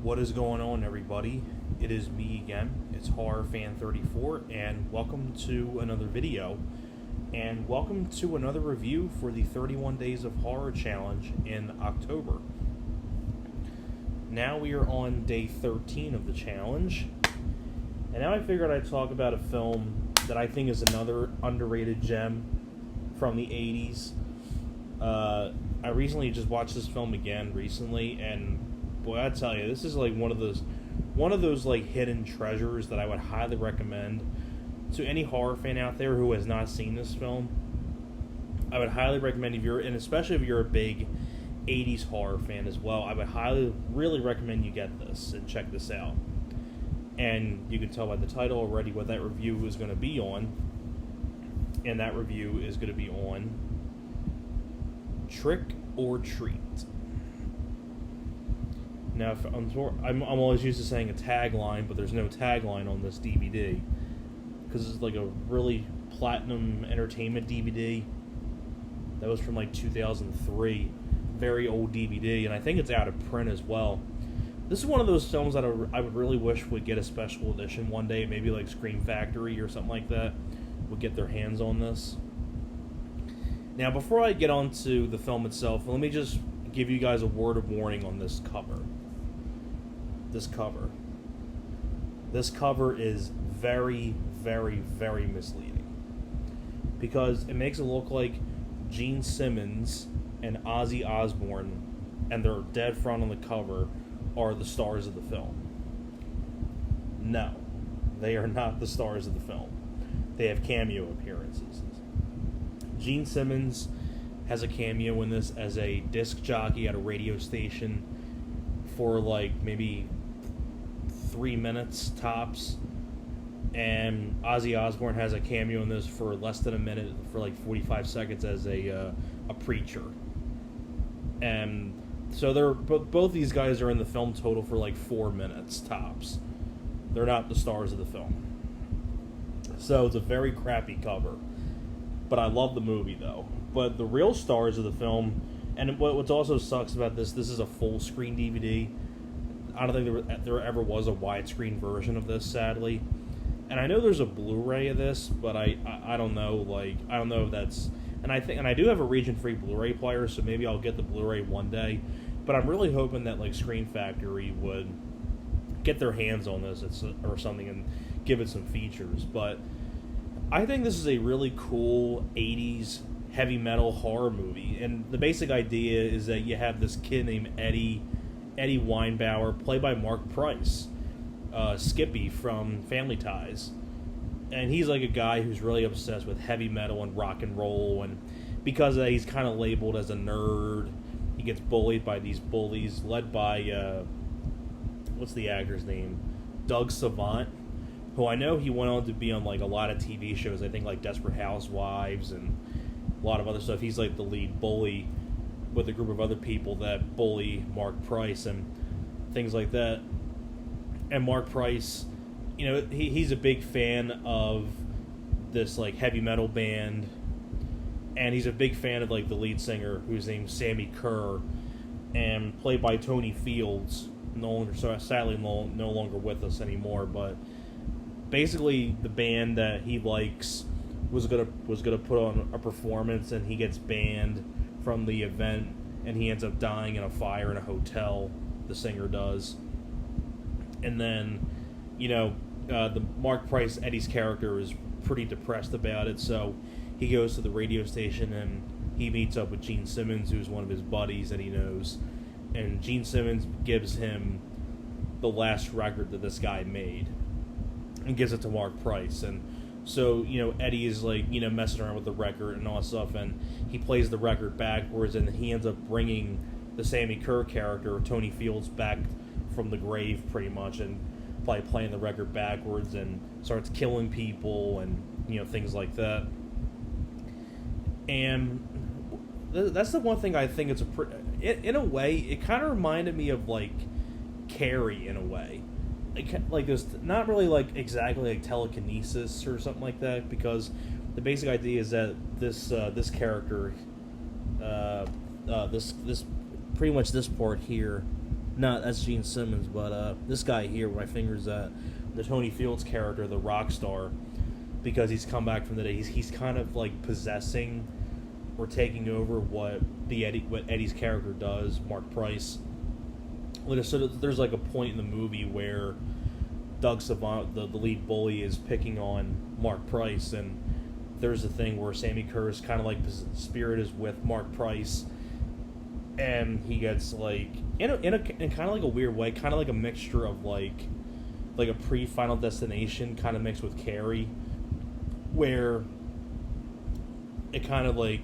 What is going on, everybody? It is me again. It's HorrorFan34, and welcome to another video. And welcome to another review for the 31 Days of Horror Challenge in October. Now we are on day 13 of the challenge. And now I figured I'd talk about a film that I think is another underrated gem from the 80s. I recently just watched this film again recently, and boy, I tell you, this is like one of those like hidden treasures that I would highly recommend to any horror fan out there who has not seen this film. I would highly recommend, and especially if you're a big 80s horror fan as well, I would really recommend you get this and check this out. And you can tell by the title already what that review is going to be on. And that review is going to be on Trick or Treat. Now, I'm always used to saying a tagline, but there's no tagline on this DVD because it's like a really platinum entertainment DVD that was from like 2003, very old DVD, and I think it's out of print as well. This is one of those films that I would really wish would get a special edition one day, maybe like Scream Factory or something like that would get their hands on this. Now, before I get on to the film itself, let me just give you guys a word of warning on this cover. This cover is very, very, very misleading because it makes it look like Gene Simmons and Ozzy Osbourne and their dead front on the cover are the stars of the film. No, they are not the stars of the film. They have cameo appearances. Gene Simmons has a cameo in this as a disc jockey at a radio station for like maybe 3 minutes tops, and Ozzy Osbourne has a cameo in this for less than a minute, for like 45 seconds as a preacher. And so both these guys are in the film total for like 4 minutes tops. They're not the stars of the film. So it's a very crappy cover. But I love the movie, though. But the real stars of the film, and what also sucks about this is a full-screen DVD. I don't think there ever was a widescreen version of this, sadly. And I know there's a Blu-ray of this, but I don't know, like, I don't know if that's... And I do have a region-free Blu-ray player, so maybe I'll get the Blu-ray one day. But I'm really hoping that, like, Scream Factory would get their hands on this or something and give it some features. But I think this is a really cool 80s heavy metal horror movie. And the basic idea is that you have this kid named Eddie Weinbauer, played by Mark Price, Skippy from Family Ties. And he's like a guy who's really obsessed with heavy metal and rock and roll, and because of that, he's kind of labeled as a nerd. He gets bullied by these bullies, led by, what's the actor's name? Doug Savant, who I know he went on to be on like a lot of TV shows, I think like Desperate Housewives and a lot of other stuff. He's like the lead bully with a group of other people that bully Mark Price and things like that. And Mark Price, you know, he's a big fan of this like heavy metal band, and he's a big fan of like the lead singer, whose name's Sammy Kerr, and played by Tony Fields, sadly no longer with us anymore. But basically, the band that he likes was gonna put on a performance, and he gets banned from the event, and he ends up dying in a fire in a hotel. The singer does, and then, you know, the Mark Price, Eddie's character, is pretty depressed about it, so he goes to the radio station and he meets up with Gene Simmons, who's one of his buddies that he knows, and Gene Simmons gives him the last record that this guy made and gives it to Mark Price. And so, you know, Eddie is like, you know, messing around with the record and all that stuff, and he plays the record backwards, and he ends up bringing the Sammy Kerr character, Tony Fields, back from the grave pretty much, and by playing the record backwards, and starts killing people and, you know, things like that. And that's the one thing I think it's in a way, it kind of reminded me of like Carrie in a way. Like there's not really like exactly like telekinesis or something like that, because the basic idea is that this character, this pretty much this part here, No, that's Gene Simmons, but this guy here, where my finger's at, the Tony Fields character, the rock star, because he's come back from the day. He's kind of like possessing or taking over what Eddie's character does, Mark Price. Like I said, there's like a point in the movie where Doug Savant, the lead bully, is picking on Mark Price, and there's a thing where Sammy Kerr's kind of like spirit is with Mark Price, and he gets like in kind of like a weird way, kind of like a mixture of like a pre-Final Destination kind of mixed with Carrie, where it kind of like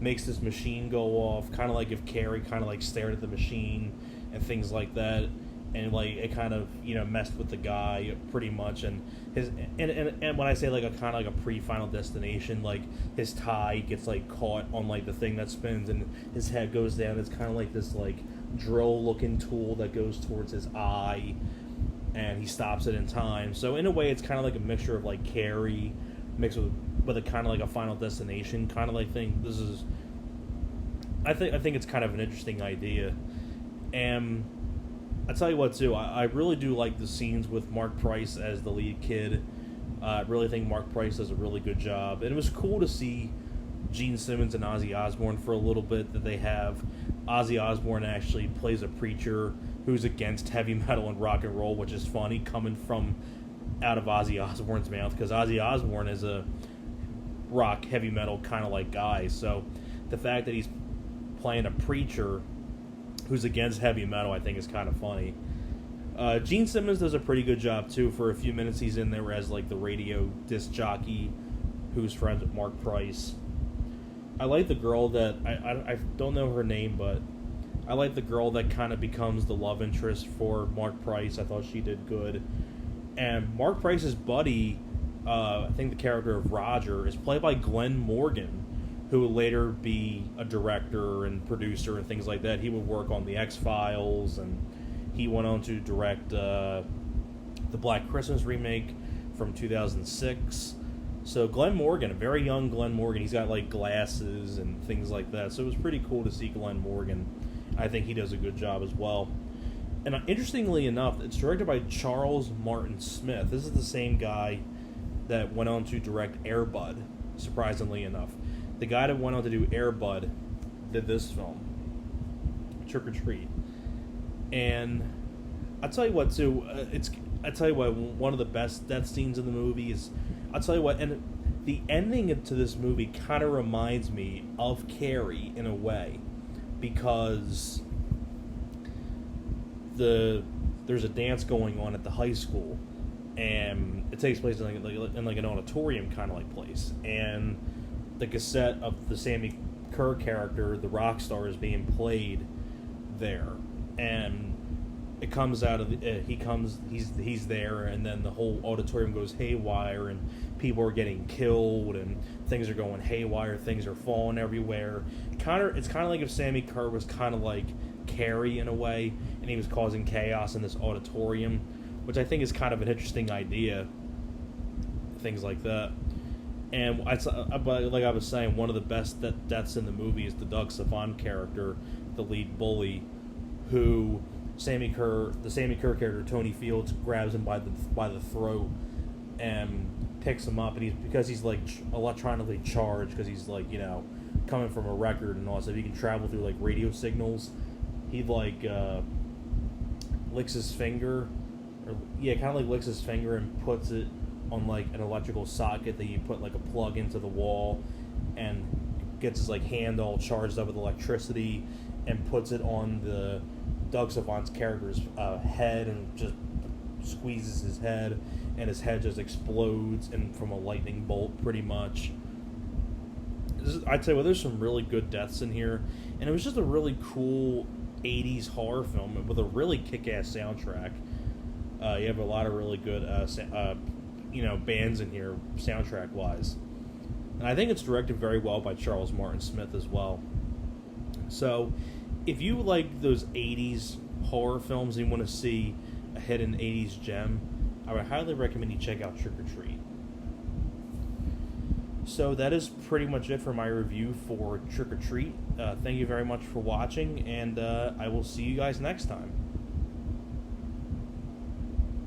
makes this machine go off, kind of like if Carrie kind of like stared at the machine and things like that, and like it kind of messed with the guy pretty much, and his and when I say like a kind of like a pre-Final Destination, like his tie gets like caught on like the thing that spins and his head goes down. It's kind of like this like drill looking tool that goes towards his eye, and he stops it in time. So in a way, it's kind of like a mixture of like Carrie mixed with a kind of like a Final Destination kind of like thing. This is, I think it's kind of an interesting idea. And I tell you what, too, I really do like the scenes with Mark Price as the lead kid. I really think Mark Price does a really good job. And it was cool to see Gene Simmons and Ozzy Osbourne for a little bit that they have. Ozzy Osbourne actually plays a preacher who's against heavy metal and rock and roll, which is funny coming from out of Ozzy Osbourne's mouth, because Ozzy Osbourne is a rock, heavy metal kind of like guy. So the fact that he's playing a preacher who's against heavy metal, I think is kind of funny. Gene Simmons does a pretty good job too. For a few minutes he's in there as like the radio disc jockey who's friends with Mark Price. I like the girl that I don't know her name, but I like the girl that kind of becomes the love interest for Mark Price. I thought she did good. And Mark Price's buddy, I think the character of Roger, is played by Glenn Morgan, who would later be a director and producer and things like that. He would work on The X-Files, and he went on to direct the Black Christmas remake from 2006. So Glenn Morgan, a very young Glenn Morgan, he's got like glasses and things like that. So it was pretty cool to see Glenn Morgan. I think he does a good job as well. And interestingly enough, it's directed by Charles Martin Smith. This is the same guy that went on to direct Air Bud, surprisingly enough. The guy that went on to do Air Bud did this film, Trick or Treat. And I'll tell you what, too, one of the best death scenes in the movie is, I'll tell you what, and the ending to this movie kind of reminds me of Carrie in a way, because there's a dance going on at the high school, and it takes place in like an auditorium kind of like place, and the cassette of the Sammy Kerr character, the rock star, is being played there, and it comes out of he's there, and then the whole auditorium goes haywire, and people are getting killed, and things are going haywire, things are falling everywhere. It's kind of like if Sammy Kerr was kind of like Carrie in a way, and he was causing chaos in this auditorium, which I think is kind of an interesting idea. Things like that. And like I was saying, one of the best deaths in the movie is the Doug Savant character, the lead bully, who the Sammy Kerr character, Tony Fields, grabs him by the throat and picks him up, and because he's like electronically charged, because he's like coming from a record and all that stuff, he can travel through like radio signals. He like licks his finger, kind of like licks his finger and puts it on like an electrical socket that you put like a plug into the wall, and gets his like hand all charged up with electricity, and puts it on the Doug Savant's character's head, and just squeezes his head, and his head just explodes and from a lightning bolt pretty much. I'd say, well, there's some really good deaths in here, and it was just a really cool 80s horror film with a really kick-ass soundtrack. You have a lot of really good bands in here, soundtrack-wise. And I think it's directed very well by Charles Martin Smith as well. So, if you like those 80s horror films and you want to see a hidden 80s gem, I would highly recommend you check out Trick or Treat. So that is pretty much it for my review for Trick or Treat. Thank you very much for watching, and I will see you guys next time.